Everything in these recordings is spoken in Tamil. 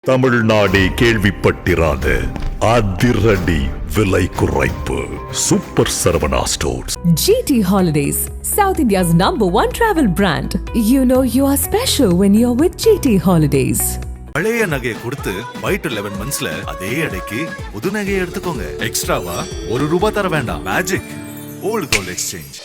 தமிழ்நாடே கேள்விப்பட்டிராத அதிரடி விலை குறைப்பு super Saravana stores. GT Holidays, South India's #1 travel brand. You know you are special when you're with GT Holidays. பழைய நகையை கொடுத்து பை டு 11 monthsல அதே அடைக்கு புது நகையை எடுத்துக்கோங்க. எக்ஸ்ட்ராவா ₹1 தர வேண்டாம். Magic old gold exchange.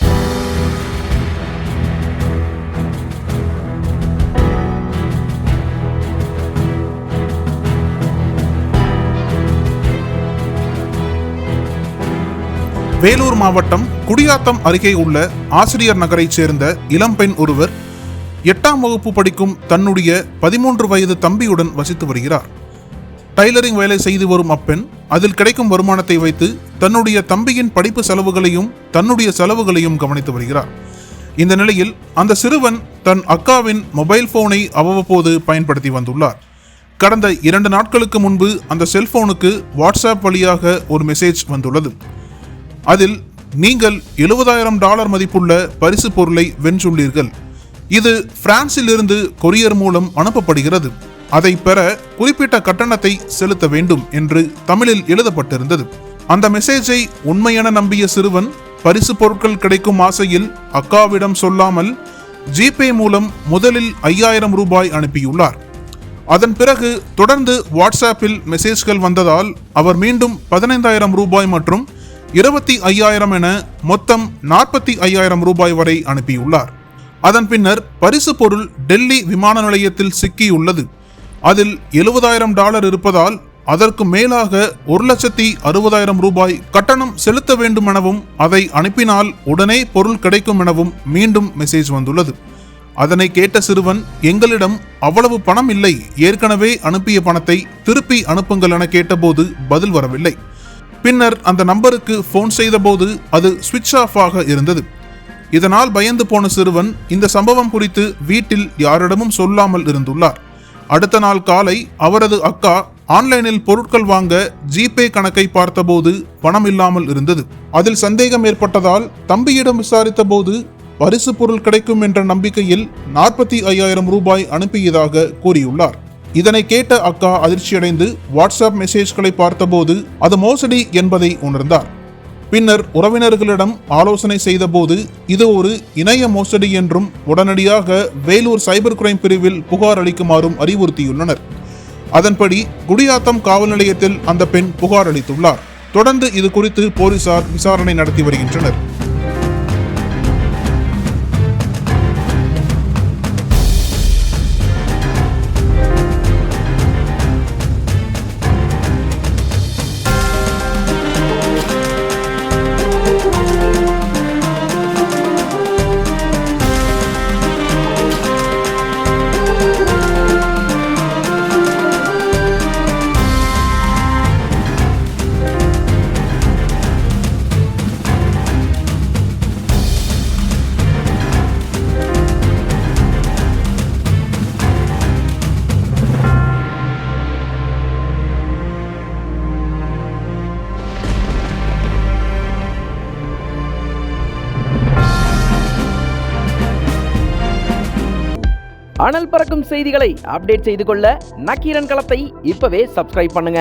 Vellore மாவட்டம் குடியாத்தம் அருகே உள்ள ஆசிரியர் நகரைச் சேர்ந்த இளம்பெண் ஒருவர் 8ஆம் வகுப்பு படிக்கும் தன்னுடைய 13 வயது தம்பியுடன் வசித்து வருகிறார். டைலரிங் வேலை செய்து வரும் அப்பெண் அதில் கிடைக்கும் வருமானத்தை வைத்து தன்னுடைய தம்பியின் படிப்பு செலவுகளையும் தன்னுடைய செலவுகளையும் கவனித்து வருகிறார். இந்த நிலையில் அந்த சிறுவன் தன் அக்காவின் மொபைல் போனை அவ்வப்போது பயன்படுத்தி வந்துள்ளார். கடந்த 2 நாட்களுக்கு முன்பு அந்த செல்போனுக்கு வாட்ஸ்அப் வழியாக ஒரு மெசேஜ் வந்துள்ளது. அதில் நீங்கள் $70,000 மதிப்புள்ள பரிசு பொருளை வென்றுள்ளீர்கள். இது பிரான்சில் இருந்து கொரியர் மூலம் அனுப்பப்படுகிறது. அதை பெற குறிப்பிட்ட கட்டணத்தை செலுத்த வேண்டும் என்று தமிழில் எழுதப்பட்டிருந்தது. அந்த மெசேஜை உண்மையென நம்பிய சிறுவன் பரிசு பொருட்கள் கிடைக்கும் ஆசையில் அக்காவிடம் சொல்லாமல் ஜிபே மூலம் முதலில் $5,000 அனுப்பியுள்ளார். அதன் பிறகு தொடர்ந்து வாட்ஸ்அப்பில் மெசேஜ்கள் வந்ததால் அவர் மீண்டும் $15,000 மற்றும் $25,000 என மொத்தம் $45,000 வரை அனுப்பியுள்ளார். அதன் பின்னர் பரிசு பொருள் டெல்லி விமான நிலையத்தில் சிக்கியுள்ளது. அதில் $70,000 இருப்பதால் அதற்கு மேலாக $1,60,000 கட்டணம் செலுத்த வேண்டும் எனவும் அதை அனுப்பினால் உடனே பொருள் கிடைக்கும் எனவும் மீண்டும் மெசேஜ் வந்துள்ளது. அதனை கேட்ட சிறுவன், எங்களிடம் அவ்வளவு பணம் இல்லை, ஏற்கனவே அனுப்பிய பணத்தை திருப்பி அனுப்புங்கள் என கேட்டபோது பதில் வரவில்லை. பின்னர் அந்த நம்பருக்கு போன் செய்தபோது அது சுவிட்ச் ஆஃப் ஆக இருந்தது. இதனால் பயந்து போன சிறுவன் இந்த சம்பவம் குறித்து வீட்டில் யாரிடமும் சொல்லாமல் இருந்துள்ளார். அடுத்த நாள் காலை அவரது அக்கா ஆன்லைனில் பொருட்கள் வாங்க ஜிபே கணக்கை பார்த்தபோது பணம் இல்லாமல் இருந்தது. அதில் சந்தேகம் ஏற்பட்டதால் தம்பியிடம் விசாரித்த போது பரிசு பொருள் கிடைக்கும் என்ற நம்பிக்கையில் $45,000 அனுப்பியதாக கூறியுள்ளார். இதனை கேட்ட அக்கா அதிர்ச்சியடைந்து வாட்ஸ்அப் மெசேஜ்களை பார்த்தபோது அது மோசடி என்பதை உணர்ந்தார். பின்னர் உறவினர்களிடம் ஆலோசனை செய்தபோது இது ஒரு இணைய மோசடி என்றும் உடனடியாக வேலூர் சைபர் கிரைம் பிரிவில் புகார் அளிக்குமாறும் அறிவுறுத்தியுள்ளனர். அதன்படி குடியாத்தம் காவல் நிலையத்தில் அந்த பெண் புகார் அளித்துள்ளார். தொடர்ந்து இது குறித்து போலீசார் விசாரணை நடத்தி வருகின்றனர். அனல் பறக்கும் செய்திகளை அப்டேட் செய்து கொள்ள நக்கீரன் களத்தை இப்பவே சப்ஸ்கிரைப் பண்ணுங்க.